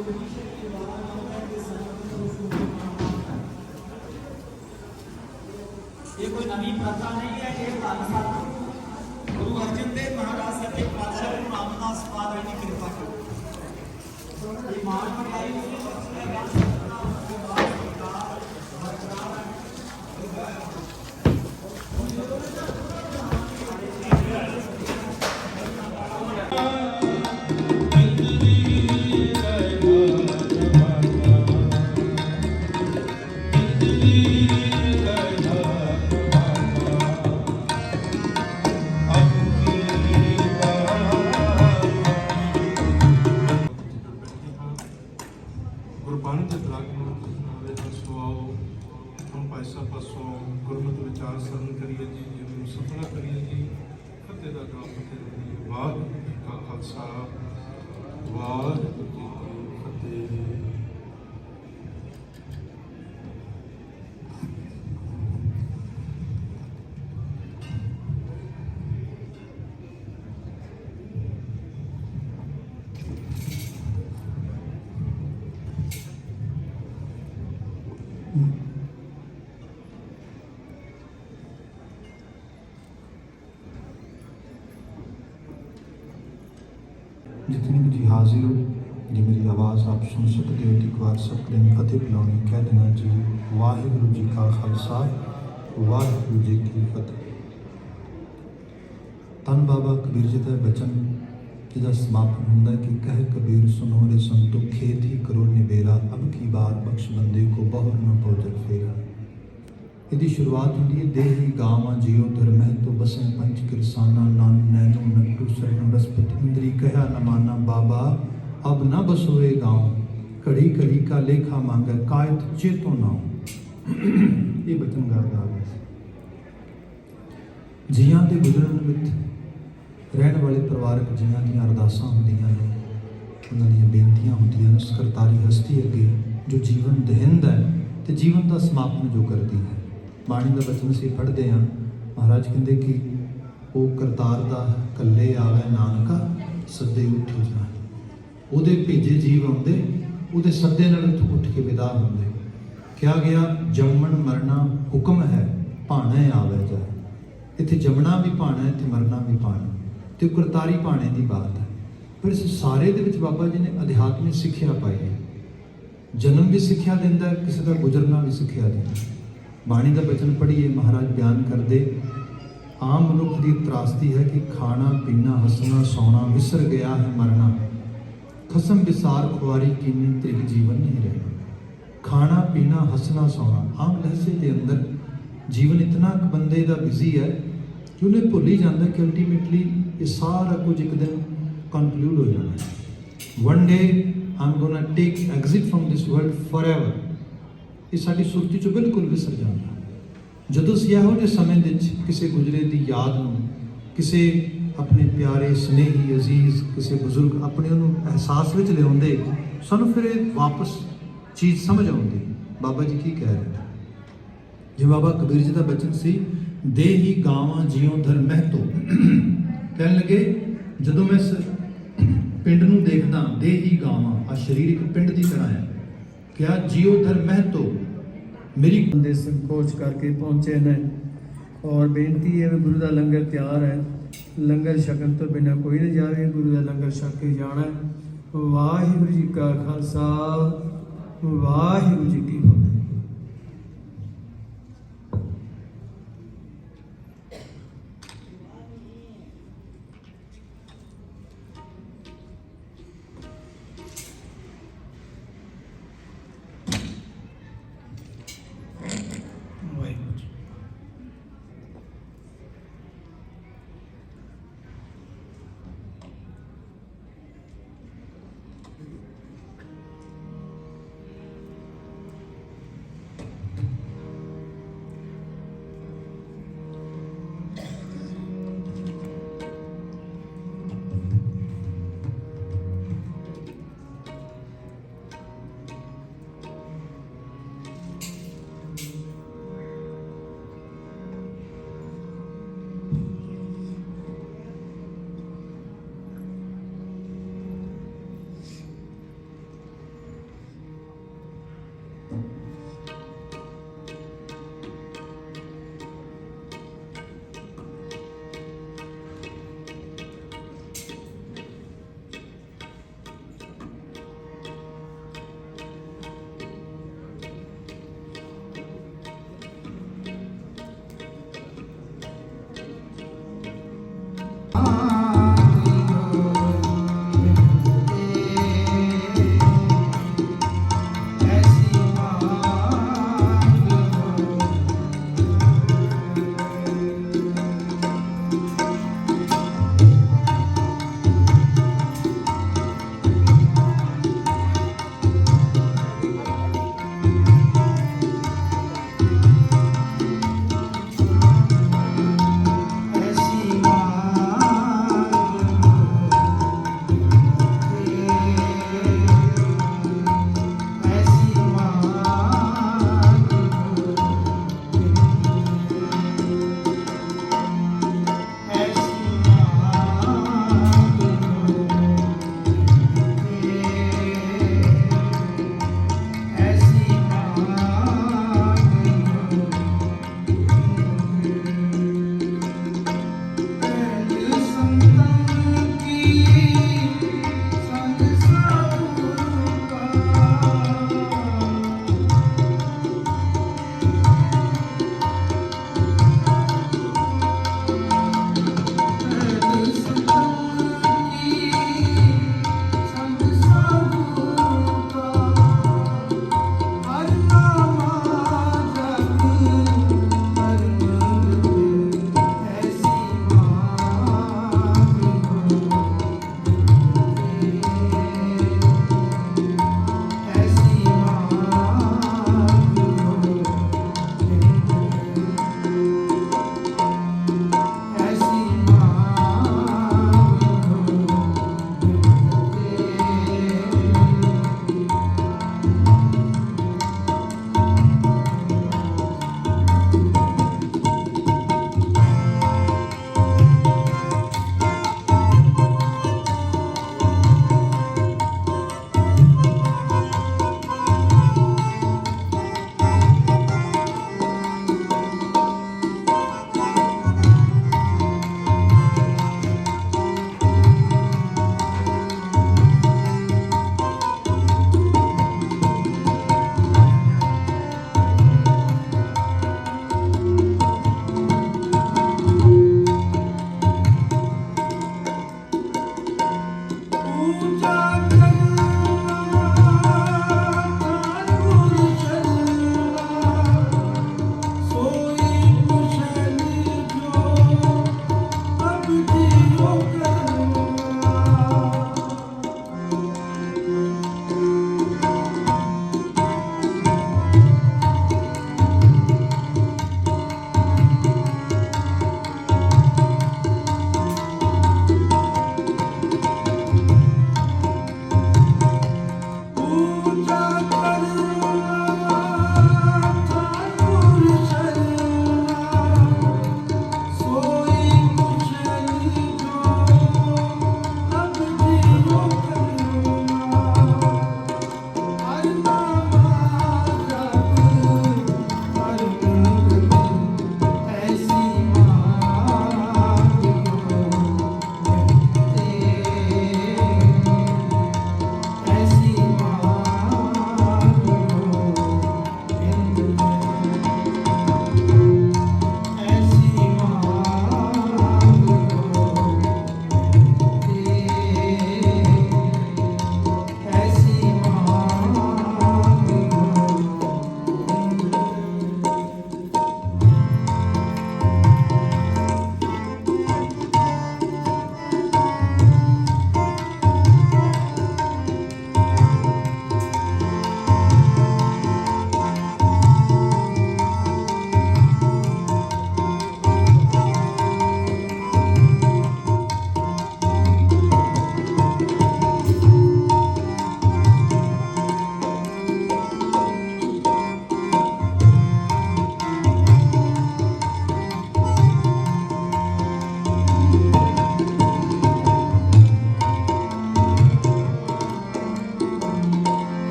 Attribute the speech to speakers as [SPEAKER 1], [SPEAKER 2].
[SPEAKER 1] ये कोई नवी प्रथा नहीं है, ये गुरु अर्जन देव महाराज सच्चे पातशाह गुरु रामदास महाराज की कृपा है। ये मान पड़ाई
[SPEAKER 2] ਗੁਰਬਾਣੀ ਦੇ ਬਲਾਗਮਤ ਨਾਲੇ ਪਾਸੋਂ ਆਓ हम भाई साहब पासों गुरमत विचार सरन करिए जी जिन्होंने सफला करिए जी फतेह का काम फतेह वाहिगुरू जी का खालसा वाहिगुरू जी की फतेह।
[SPEAKER 3] जितने भी जी हाजिर हो, जी मेरी आवाज़ आप सुन सकते हो, एक बार सबके लिए फतेह बुलानी कह देना जी वाहिगुरू जी का खालसा वाहिगुरू जी की फतेह। धन बाबा कबीर जी का बचन जिसका समापन होंगे कि कह कबीर सुनो रे संतो खेत ही करो निबेरा अब की बार बख्श बंदे को बहुर न भोजन फेरा। यदि शुरुआत होती है देही गावा जियो धर्मह तो बसें पंच किरसाना नान नैनो नट्टू सरन रसपति इंद्री कहा न माना बाबा अब न बसोए गाँव घड़ी घड़ी का लेखा मांगे कायत चेतो ना ये बचन गा रहे जियां के गुजरन विच रहने वाले परिवारक जियां दी अरदासां होंदियां ने उन्हां दी बेनतियां होंदियां ने करतारी हस्ती अगे जो जीवन दहिंद है ते जीवन का समापन जो करती है। बाणी का बचन असीं पढ़ते हैं महाराज कहते कि वो करतार का कल्ले आवे नानका सदे उठी जाए उहदे भेजे जीव आउंदे उहदे सदे नाल इत्थों उठ के विदा होंदे। क्या गया जम्मण मरना हुक्म है भाणे आवे जाए। इत्थे जमना भी भाणा है ते मरना भी भाणा ते करतारी भाणे की बात है। पर इस सारे दे विच बाबा जी ने अध्यात्मिक सिक्ख्या पाई है। जन्म भी सिक्ख्या दिंदा है, किसी का गुजरना भी सिक्ख्या दिंदा है। बाणी का बचन पढ़िए महाराज बयान करते आम मनुख की त्रासदी है कि खाना पीना हसना सौना विसर गया है मरना खसम विसार खुआरी कीनी त्रिग जीवन नहीं रहना। खाना पीना हसना सौना आम लहजे के अंदर जीवन इतना बंदे का बिजी है कि उन्हें भुल ही जाता है कि अल्टीमेटली ये सारा कुछ एक दिन कंक्लूड हो जाना है। One day I am gonna take exit from this world for ever. ये साड़ी सुरती चो बिल्कुल विसर जाता जदों असीं इहो जिहे समय दे किसी गुजरे की याद नूं किसी अपने प्यारे स्नेही अजीज किसी बजुर्ग अपने उन्होंने एहसास में लियाउंदे सानूं फिर वापस चीज़ समझ आउंदी बाबा जी की कह रहे हैं। जो बाबा कबीर जी का बचन सी दे ही गावां जियों धर महतो कहन लगे जदों मैं इस पिंड नूं देखदा दे ही गावां आ शरीर एक पिंड की तरह है क्या जियो धर महतो मेरी
[SPEAKER 4] बंदे संकोच करके पहुँचे ने और बेनती है गुरु का लंगर तैयार है लंगर छकन तो बिना कोई नहीं जाए गुरु का लंगर छक के जाना है। वाहिगुरू जी का खालसा वाहिगुरू जी की फतेह।